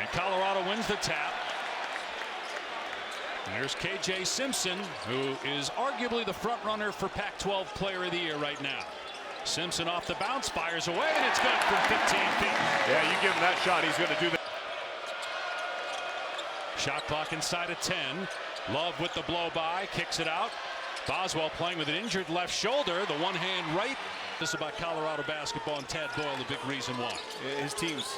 And Colorado wins the tap. And there's KJ Simpson, who is arguably the front runner for Pac-12 Player of the Year right now. Simpson off the bounce, fires away, and it's good from 15 feet. Yeah, you give him that shot, he's going to do that. Shot clock inside of 10. Love with the blow by, kicks it out. Boswell playing with an injured left shoulder, the one hand right. This is about Colorado basketball, and Tad Boyle, the big reason why. His teams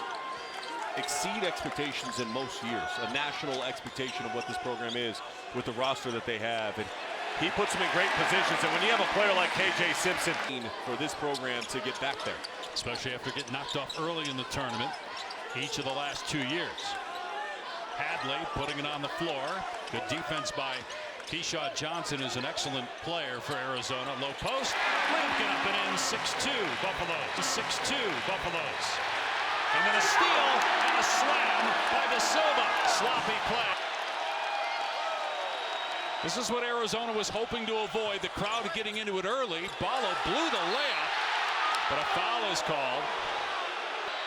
exceed expectations in most years, a national expectation of what this program is with the roster that they have. And he puts them in great positions, and when you have a player like KJ Simpson for this program to get back there. Especially after getting knocked off early in the tournament each of the last 2 years. Hadley putting it on the floor. Good defense by Keyshawn Johnson, is an excellent player for Arizona. Low post, Lampkin up and in, 6-2 Buffaloes. 6-2 Buffaloes. And then a steal and a slam by De Silva. Sloppy play. This is what Arizona was hoping to avoid. The crowd getting into it early. Ballo blew the layup, but a foul is called.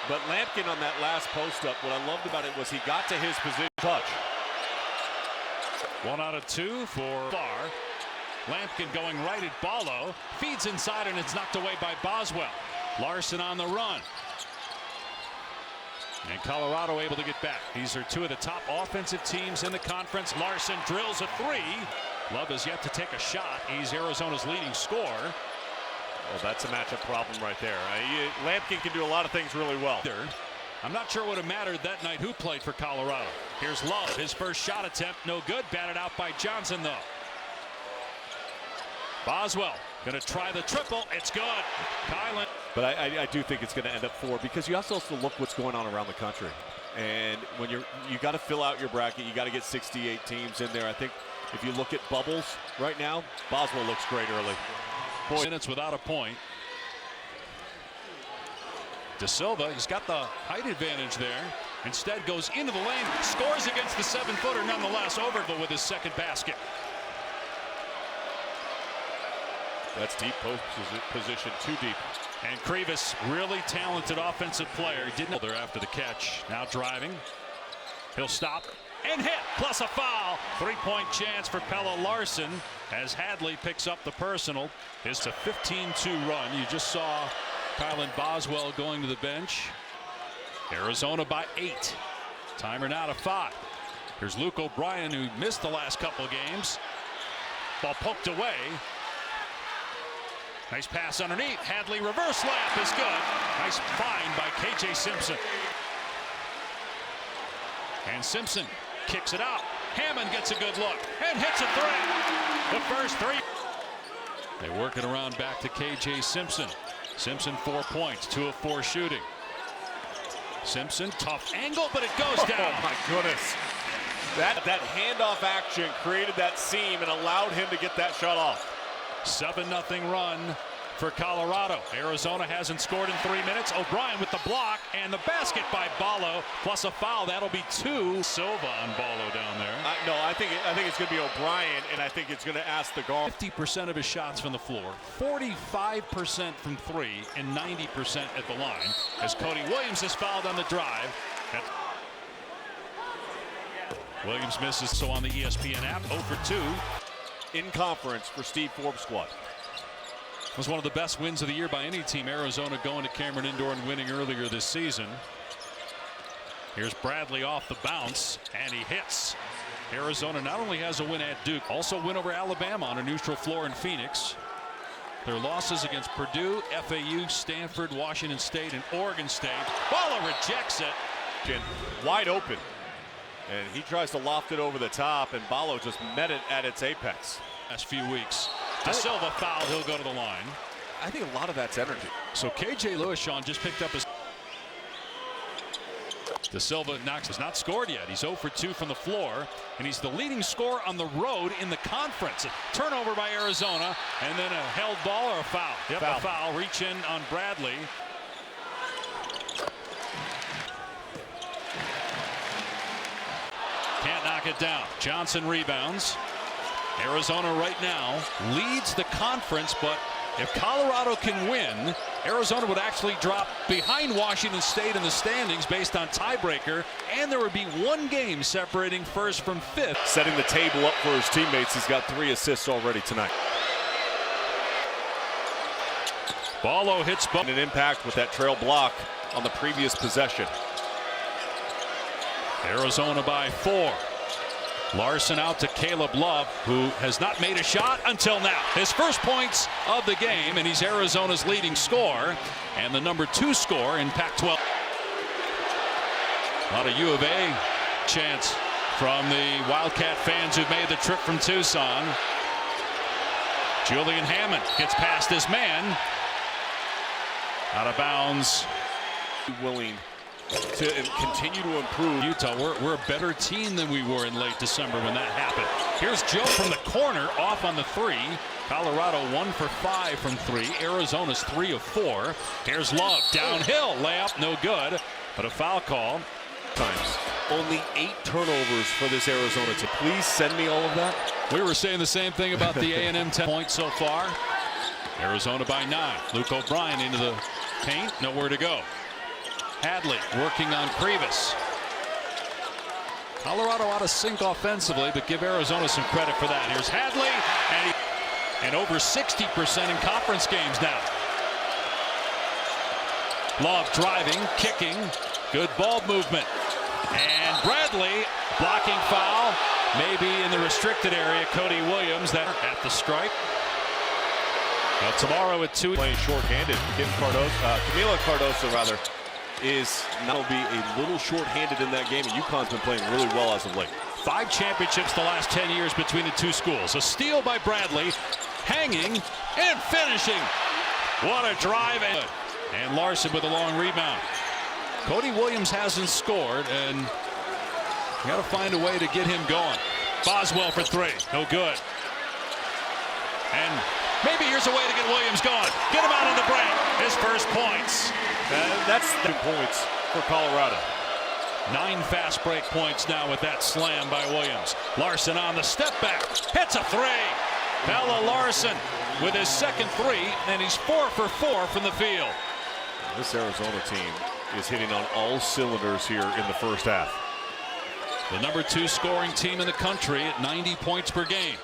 But Lampkin on that last post up, what I loved about it was he got to his position touch. 1 out of 2 for Barr. Lampkin going right at Ballo. Feeds inside and it's knocked away by Boswell. Larson on the run. And Colorado able to get back. These are 2 of the top offensive teams in the conference. Larson drills a 3. Love has yet to take a shot. He's Arizona's leading scorer. Well, that's a matchup problem right there. Lampkin can do a lot of things really well. I'm not sure what it mattered that night who played for Colorado. Here's Love, his first shot attempt, no good. Batted out by Johnson, though. Boswell going to try the triple. It's good. Kylan. But I do think it's going to end up 4 because you also have to look what's going on around the country. And when you got to fill out your bracket, you got to get 68 teams in there. I think if you look at bubbles right now, Boswell looks great early. Minutes without a point. De Silva, he's got the height advantage there. Instead goes into the lane, scores against the 7-footer nonetheless. Overville with his second basket. That's deep post position, too deep. And Krivas, really talented offensive player. He didn't know there after the catch. Now driving. He'll stop and hit, plus a foul. 3-point chance for Pelle Larsson as Hadley picks up the personal. It's a 15-2 run. You just saw Kylan Boswell going to the bench. Arizona by 8. Timer now to 5. Here's Luke O'Brien, who missed the last couple games. Ball poked away. Nice pass underneath. Hadley reverse layup is good. Nice find by KJ Simpson. And Simpson kicks it out. Hammond gets a good look and hits a 3. The first 3. They work it around back to KJ Simpson. Simpson 4 points, 2 of 4 shooting. Simpson, tough angle, but it goes down. Oh my goodness. That handoff action created that seam and allowed him to get that shot off. 7-0 run for Colorado. Arizona hasn't scored in 3 minutes. O'Brien with the block and the basket by Ballo, plus a foul. That'll be 2. Silva on Ballo down there. No, I think it's going to be O'Brien, and I think it's going to ask the guard. 50% of his shots from the floor, 45% from 3, and 90% at the line. As Cody Williams is fouled on the drive. Williams misses, so on the ESPN app, 0 for 2. In conference for Steve Forbes' squad. It was one of the best wins of the year by any team. Arizona going to Cameron Indoor and winning earlier this season. Here's Bradley off the bounce, and he hits. Arizona not only has a win at Duke, also win over Alabama on a neutral floor in Phoenix. Their losses against Purdue, FAU, Stanford, Washington State, and Oregon State. Ballo rejects it. Wide open. And he tries to loft it over the top, and Ballo just met it at its apex. Last few weeks. De Silva fouled, he'll go to the line. I think a lot of that's energy. So KJ Lewishon just picked up his. De Silva has not scored yet. He's 0 for 2 from the floor, and he's the leading scorer on the road in the conference. A turnover by Arizona, and then a held ball or a foul. Yep, a foul. Reach in on Bradley. Can't knock it down. Johnson rebounds. Arizona right now leads the conference, but if Colorado can win, Arizona would actually drop behind Washington State in the standings based on tiebreaker, and there would be one game separating first from fifth. Setting the table up for his teammates. He's got 3 assists already tonight. Ballo hits And an impact with that trail block on the previous possession. Arizona by 4. Larson out to Caleb Love, who has not made a shot until now. His first points of the game, and he's Arizona's leading scorer and the number 2 scorer in Pac-12. A lot of U of A chants from the Wildcat fans who've made the trip from Tucson. Julian Hammond gets past his man. Out of bounds. Willing to continue to improve. Utah, we're a better team than we were in late December when that happened. Here's Joe from the corner, off on the 3. Colorado 1 for 5 from 3. Arizona's 3 of 4. Here's Love, downhill, layup, no good, but a foul call. Times. Only 8 turnovers for this Arizona team. Please send me all of that. We were saying the same thing about the A&M 10 points so far. Arizona by 9. Luke O'Brien into the paint, nowhere to go. Hadley working on Krivas. Colorado out of sync offensively, but give Arizona some credit for that. Here's Hadley, and over 60% in conference games now. Love driving, kicking, good ball movement. And Bradley blocking foul, maybe in the restricted area. Cody Williams that at the stripe. Well, tomorrow at 2. Playing short-handed. Camila Cardoso, rather, is now be a little short-handed in that game, and UConn's been playing really well as of late. 5 championships the last 10 years between the 2 schools. A steal by Bradley, hanging and finishing. What a drive. And Larson with a long rebound. Cody Williams hasn't scored, and you got to find a way to get him going. Boswell for 3, no good. And maybe here's a way to get Williams going. Get him out on the break. His first points. That's 2 points for Colorado. 9 fast break points now with that slam by Williams. Larson on the step back. Hits a 3. Pelle Larsson with his second 3, and he's 4 for 4 from the field. This Arizona team is hitting on all cylinders here in the first half. The number 2 scoring team in the country at 90 points per game.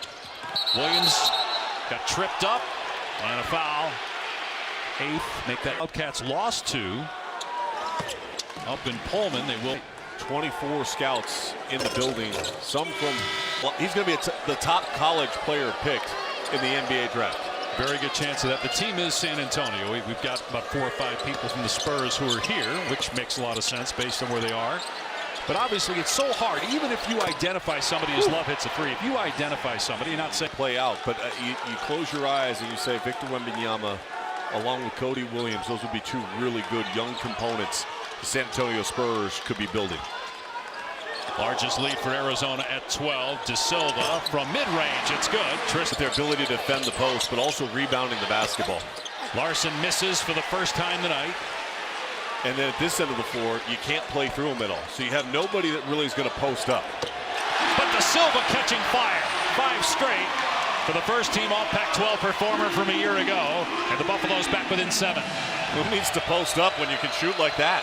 Williams got tripped up and a foul. 8th, make that. Wildcats lost 2 up in Pullman. They will. 24 scouts in the building. Some from, well, he's going to be the top college player picked in the NBA draft. Very good chance of that. The team is San Antonio. We've got about 4 or 5 people from the Spurs who are here, which makes a lot of sense based on where they are. But obviously it's so hard, even if you identify somebody as Love hits a 3, if you identify somebody, you're not saying play out, but you close your eyes and you say Victor Wembanyama along with Cody Williams, those would be 2 really good young components the San Antonio Spurs could be building. Largest lead for Arizona at 12. De Silva from mid-range. It's good. With their ability to defend the post, but also rebounding the basketball. Larson misses for the first time tonight. And then at this end of the floor, you can't play through him at all. So you have nobody that really is going to post up. But De Silva catching fire. 5 straight for the first team all Pac-12 performer from a year ago. And the Buffaloes back within 7. Who needs to post up when you can shoot like that?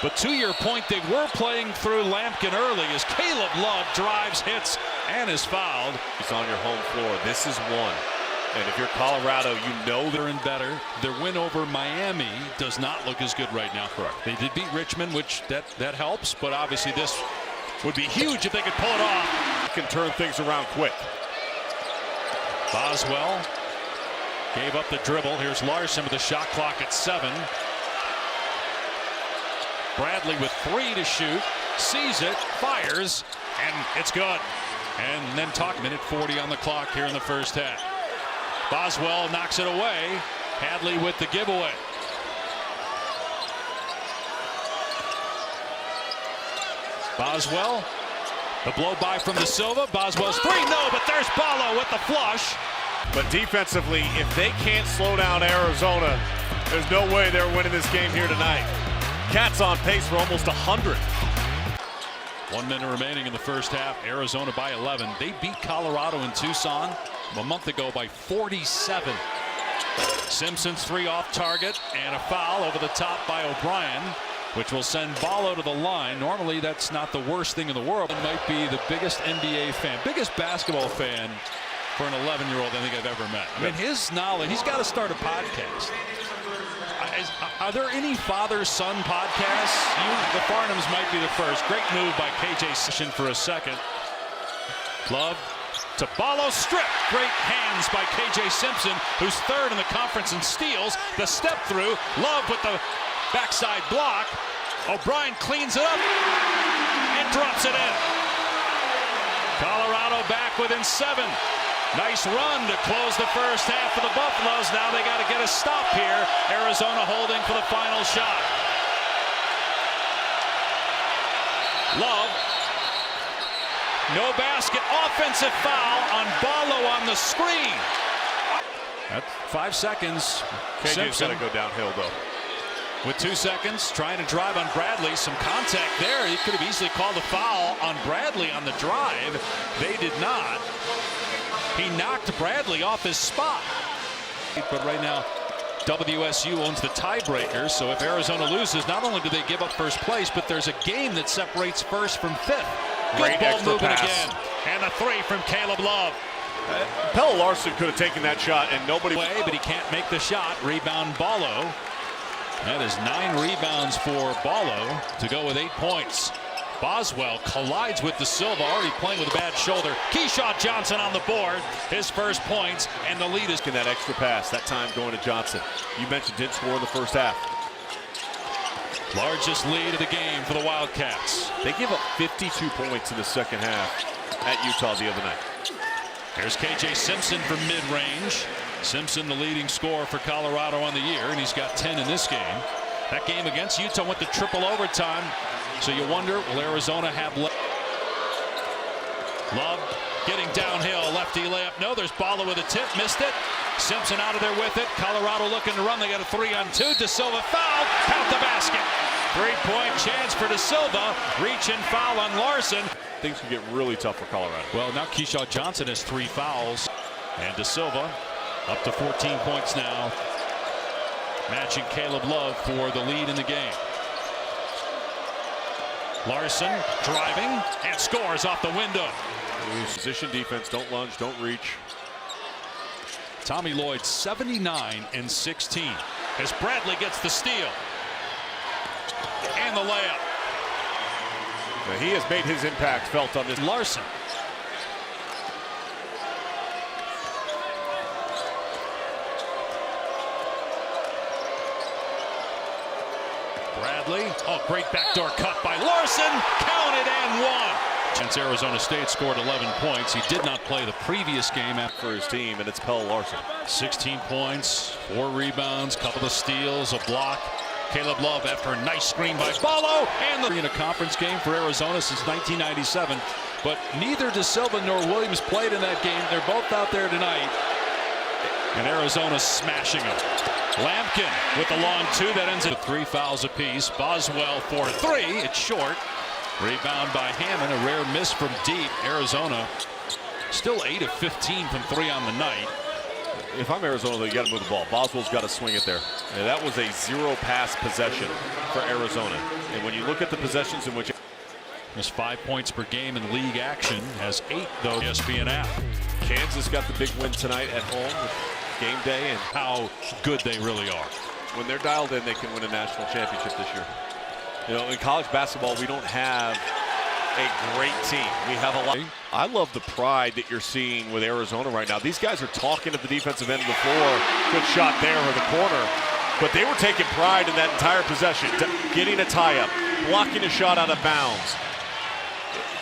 But to your point, they were playing through Lampkin early as Caleb Love drives, hits, and is fouled. He's on your home floor. This is 1. And if you're Colorado, you know they're in better. Their win over Miami does not look as good right now. Correct. They did beat Richmond, which that helps. But obviously this would be huge if they could pull it off. Can turn things around quick. Boswell gave up the dribble. Here's Larson with the shot clock at 7. Bradley with 3 to shoot, sees it, fires, and it's good. And then minute 40 on the clock here in the first half. Boswell knocks it away. Hadley with the giveaway. Boswell, the blow by from De Silva. Boswell's 3, no, but there's Ballo with the flush. But defensively, if they can't slow down Arizona, there's no way they're winning this game here tonight. Cats on pace for almost 100. 1 minute remaining in the first half. Arizona by 11. They beat Colorado in Tucson a month ago by 47. Simpson's three off target and a foul over the top by O'Brien, which will send Ballo to the line. Normally, that's not the worst thing in the world. It might be the biggest NBA fan, biggest basketball fan for an 11-year-old I think I've ever met. I mean, his knowledge, he's got to start a podcast. Are there any father-son podcasts? The Farnhams might be the first. Great move by KJ Simpson for a second. Love to Ballo, strip. Great hands by KJ Simpson, who's third in the conference in steals. The step through. Love with the backside block. O'Brien cleans it up and drops it in. Colorado back within 7. Nice run to close the first half for the Buffaloes. Now they got to get a stop here. Arizona holding for the final shot. Love. No basket. Offensive foul on Ballo on the screen. That's 5 seconds. KJ's got to go downhill, though. With 2 seconds, trying to drive on Bradley. Some contact there. He could have easily called a foul on Bradley on the drive. They did not. He knocked Bradley off his spot. But right now, WSU owns the tiebreaker. So if Arizona loses, not only do they give up first place, but there's a game that separates first from fifth. Good ball movement again. And a three from Caleb Love. Pelle Larsson could have taken that shot and nobody. But he can't make the shot. Rebound Ballo. That is 9 rebounds for Ballo to go with 8 points. Boswell collides with De Silva, already playing with a bad shoulder. Keyshawn Johnson on the board, his first points, and the lead is in that extra pass. That time going to Johnson. You mentioned didn't score in the first half. Largest lead of the game for the Wildcats. They give up 52 points in the second half at Utah the other night. Here's KJ Simpson from mid-range. Simpson, the leading scorer for Colorado on the year, and he's got 10 in this game. That game against Utah went to triple overtime. So you wonder, will Arizona have Love getting downhill, lefty layup. No, there's Ballo with a tip, missed it. Simpson out of there with it. Colorado looking to run. They got a 3-on-2. De Silva foul, count the basket. 3-point chance for De Silva. Reach and foul on Larson. Things can get really tough for Colorado. Well, now Keyshawn Johnson has 3 fouls. And De Silva up to 14 points now. Matching Caleb Love for the lead in the game. Larson driving and scores off the window. Position defense, don't lunge, don't reach. Tommy Lloyd 79 and 16 as Bradley gets the steal and the layup. Now he has made his impact felt on this. Larson. Bradley, oh, great backdoor cut by Larson, counted and one. Since Arizona State scored 11 points, he did not play the previous game for his team, and it's Pelle Larsson. 16 points, 4 rebounds, couple of steals, a block. Caleb Love after a nice screen by Ballo, and in a conference game for Arizona since 1997. But neither De Silva nor Williams played in that game. They're both out there tonight, and Arizona smashing them. Lampkin with the long 2 that ends at 3 fouls apiece. Boswell for 3. It's short. Rebound by Hammond. A rare miss from deep. Arizona still 8 of 15 from 3 on the night. If I'm Arizona, though, you got to move the ball. Boswell's got to swing it there. And that was a 0-pass possession for Arizona. And when you look at the possessions in which there's 5 points per game in league action. Has 8 though. ESPN app. Kansas got the big win tonight at home. Game day, and how good they really are. When they're dialed in, they can win a national championship this year. You know, in college basketball, we don't have a great team. We have a lot. I love the pride that you're seeing with Arizona right now. These guys are talking at the defensive end of the floor. Good shot there or the corner. But they were taking pride in that entire possession, getting a tie-up, blocking a shot out of bounds.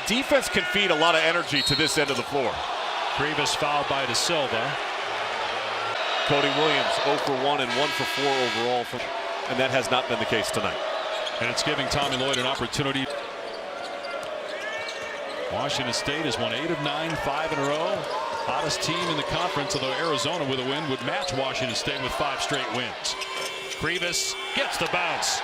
Defense can feed a lot of energy to this end of the floor. Previous foul by De Silva. Cody Williams 0 for 1 and 1 for 4 overall, and that has not been the case tonight. And it's giving Tommy Lloyd an opportunity. Washington State has won 8 of 9, 5 in a row. Hottest team in the conference, although Arizona with a win would match Washington State with 5 straight wins. Krivas gets the bounce.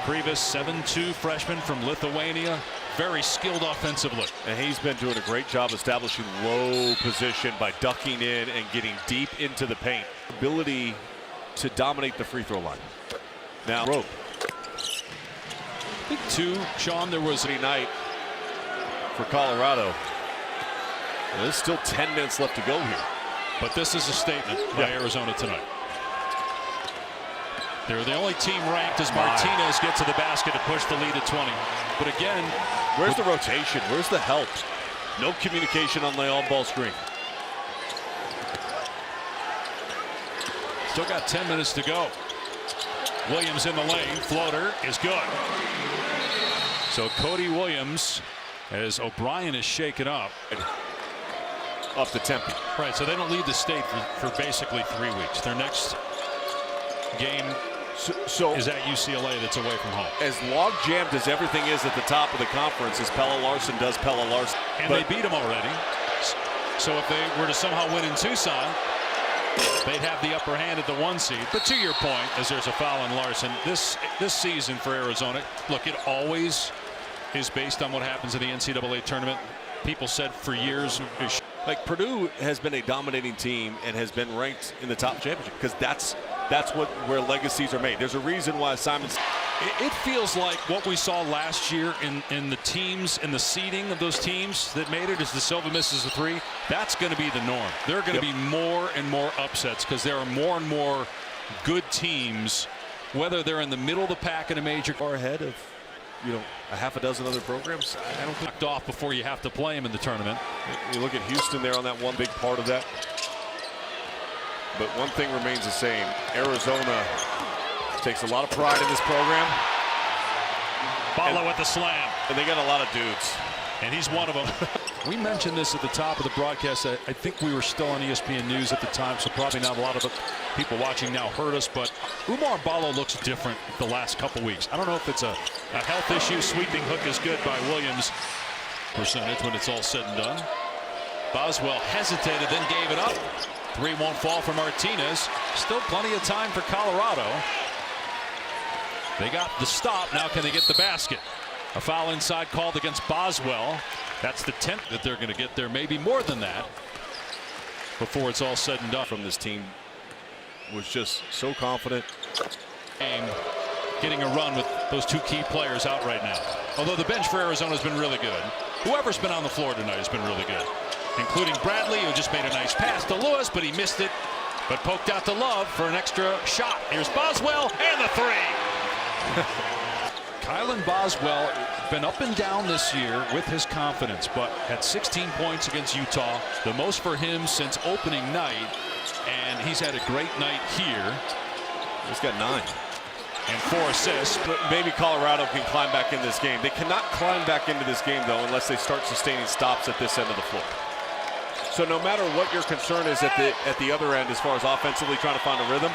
Krivas, 7'2" freshman from Lithuania. Very skilled offensively. And he's been doing a great job establishing low position by ducking in and getting deep into the paint. ability to dominate the free throw line. Now, rope. I think two, Sean, there was Night for Colorado. And there's still 10 minutes left to go here. But this is a statement by Arizona tonight. They're the only team ranked as Martinez gets to the basket to push the lead to 20. But again, where's the rotation? Where's the help? No communication on the on-ball screen. Still got 10 minutes to go. Williams in the lane. Floater is good. So Cody Williams, as O'Brien is shaken up. Up to Tempe. Right, so they don't leave the state for basically 3 weeks. Their next game is at UCLA that's away from home. As log jammed as everything is at the top of the conference, as Pelle Larsson does Pelle Larsson. And they beat them already. So if they were to somehow win in Tucson, they'd have the upper hand at the 1 seed. But to your point, as there's a foul on Larson, this season for Arizona, look, it always is based on what happens in the NCAA tournament. People said for years, like Purdue has been a dominating team and has been ranked in the top championship because that's where legacies are made. There's a reason why Simon. It feels like what we saw last year in the teams and the seeding of those teams that made it as De Silva misses a 3. That's going to be the norm. There are going to be more and more upsets because there are more and more good teams, whether they're in the middle of the pack in a major or ahead of, a half a dozen other programs. I don't think off before you have to play them in the tournament. You look at Houston there on that one big part of that. But one thing remains the same. Arizona takes a lot of pride in this program. Balla with the slam. And they got a lot of dudes. And he's one of them. We mentioned this at the top of the broadcast. I think we were still on ESPN News at the time, so probably not a lot of people watching now heard us. But Oumar Ballo looks different the last couple weeks. I don't know if it's a health issue. Sweeping hook is good by Williams. Percentage when it's all said and done. Boswell hesitated, then gave it up. 3 won't fall for Martinez. Still plenty of time for Colorado. They got the stop. Now can they get the basket? A foul inside called against Boswell. That's the 10th that they're going to get there. Maybe more than that before it's all said and done. From this team was just so confident. And getting a run with those 2 key players out right now. Although the bench for Arizona has been really good. Whoever's been on the floor tonight has been really good, including Bradley, who just made a nice pass to Lewis, but he missed it. But poked out to Love for an extra shot. Here's Boswell and the 3. Kylan Boswell been up and down this year with his confidence, but had 16 points against Utah, the most for him since opening night, and he's had a great night here. He's got 9 and 4 assists. But maybe Colorado can climb back in this game. They cannot climb back into this game though unless they start sustaining stops at this end of the floor. So no matter what your concern is at the other end as far as offensively trying to find a rhythm,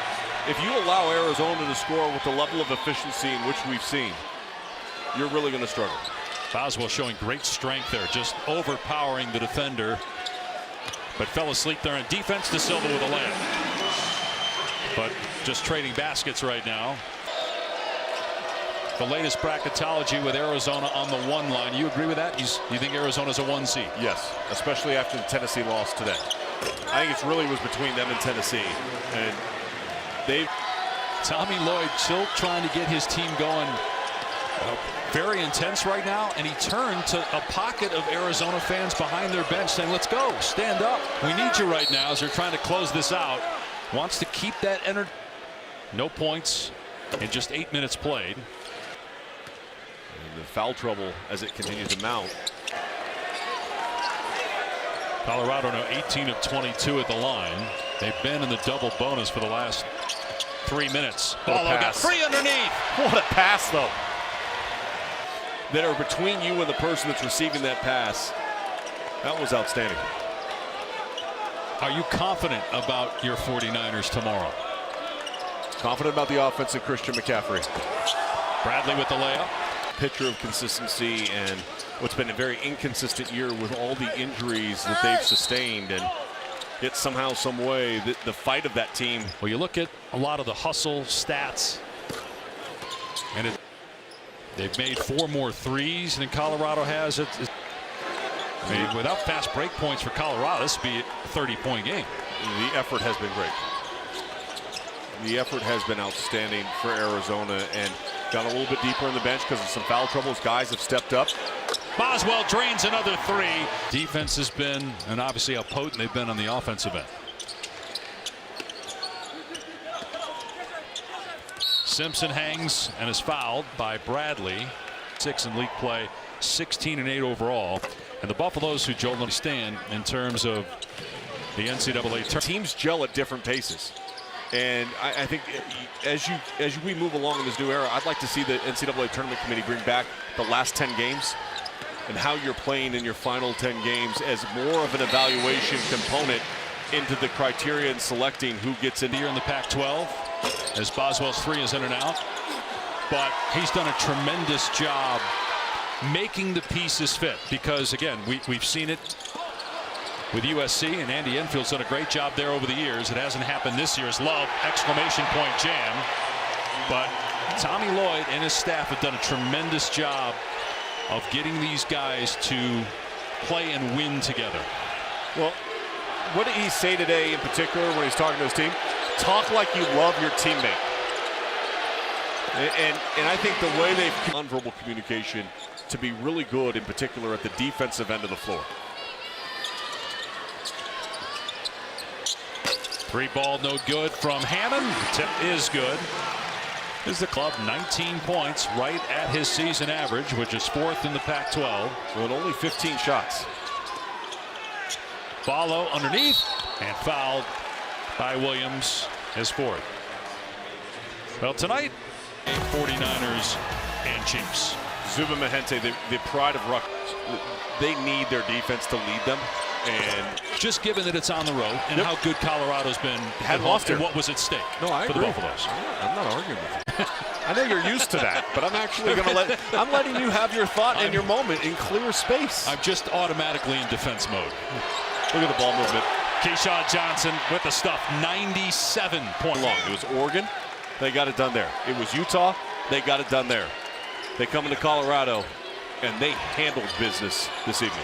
if you allow Arizona to score with the level of efficiency in which we've seen, you're really going to struggle. Boswell showing great strength there, just overpowering the defender, but fell asleep there on defense. De Silva with a layup, but just trading baskets right now. The latest bracketology with Arizona on the 1 line. You agree with that? You think Arizona's a 1 seed? Yes, especially after the Tennessee loss today. I think it really was between them and Tennessee, and Tommy Lloyd still trying to get his team going. Very intense right now, and he turned to a pocket of Arizona fans behind their bench saying, let's go, stand up. We need you right now as they're trying to close this out. Wants to keep that energy. No points in just 8 minutes played. And the foul trouble as it continues to mount. Colorado now 18 of 22 at the line. They've been in the double bonus for the last 3 minutes. Ballo got free underneath. What a pass, though. That are between you and the person that's receiving that pass. That was outstanding. Are you confident about your 49ers tomorrow? Confident about the offense and Christian McCaffrey. Bradley with the layup. Picture of consistency and what's been a very inconsistent year with all the injuries that they've sustained, and yet somehow, some way, the fight of that team. Well, you look at a lot of the hustle stats, and they've made 4 more threes than Colorado has. I mean, without fast break points for Colorado, this would be a 30-point game. The effort has been great. The effort has been outstanding for Arizona and got a little bit deeper in the bench because of some foul troubles. Guys have stepped up. Boswell drains another three. Defense has been, and obviously how potent they've been on the offensive end. Simpson hangs and is fouled by Bradley. 6 in league play, 16 and 8 overall. And the Buffaloes, who Joel understand in terms of the NCAA tournament. Teams gel at different paces. And I think as we move along in this new era, I'd like to see the NCAA Tournament Committee bring back the last 10 games and how you're playing in your final 10 games as more of an evaluation component into the criteria and selecting who gets in. Here in the Pac-12, as Boswell's three is in and out. But he's done a tremendous job making the pieces fit, because, again, we've seen it with USC, and Andy Enfield's done a great job there over the years. It hasn't happened this year. Love, exclamation point jam. But Tommy Lloyd and his staff have done a tremendous job of getting these guys to play and win together. Well, what did he say today in particular when he's talking to his team? Talk like you love your teammate. And I think the way they've nonverbal communication to be really good, in particular at the defensive end of the floor. Three ball, no good from Hammond. Tip is good. This is the club, 19 points, right at his season average, which is 4th in the Pac-12. With only 15 shots. Follow underneath and fouled by Williams, his 4th. Well, tonight, 49ers and Chiefs. Zuba Mahente, the pride of Rutgers. They need their defense to lead them. And just given that it's on the road and how good Colorado's been, had lost and what was at stake for the Buffaloes. I'm not arguing with you. I know you're used to that, but I'm actually going to I'm letting you have your thought and your moment in clear space. I'm just automatically in defense mode. Look at the ball movement. Keyshawn Johnson with the stuff, 97 point long. It was Oregon, they got it done there. It was Utah, they got it done there. They come into Colorado, and they handled business this evening.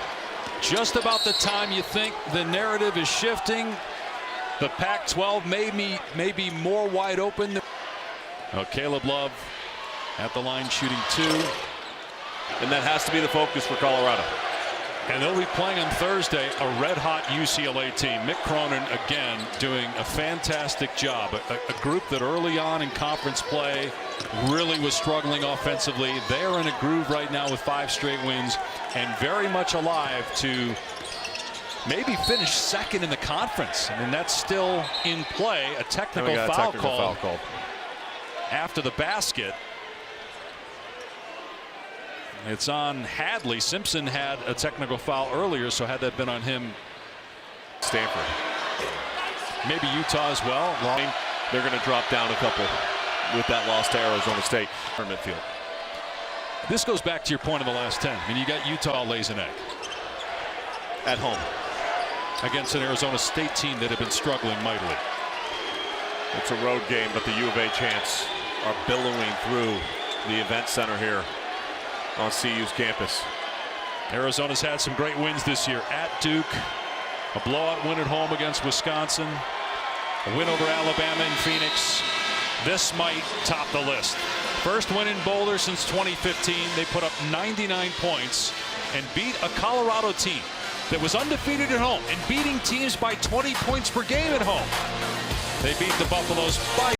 Just about the time you think the narrative is shifting, the Pac-12 may be more wide open. Caleb Love at the line shooting 2. And that has to be the focus for Colorado. And they'll be playing on Thursday a red-hot UCLA team. Mick Cronin, again, doing a fantastic job. A group that early on in conference play really was struggling offensively. They're in a groove right now with 5 straight wins and very much alive to maybe finish 2nd in the conference. I mean, that's still in play. A technical foul call after the basket. It's on Hadley. Simpson had a technical foul earlier, so had that been on him. Stanford. Maybe Utah as well. They're going to drop down a couple with that loss to Arizona State. Midfield. This goes back to your point of the last 10. I mean, you got Utah lays an egg. At home. Against an Arizona State team that had been struggling mightily. It's a road game, but the U of A chants are billowing through the event center here on CU's campus. Arizona's had some great wins this year. At Duke, a blowout win at home against Wisconsin, a win over Alabama and Phoenix. This might top the list. First win in Boulder since 2015. They put up 99 points and beat a Colorado team that was undefeated at home and beating teams by 20 points per game at home. They beat the Buffaloes by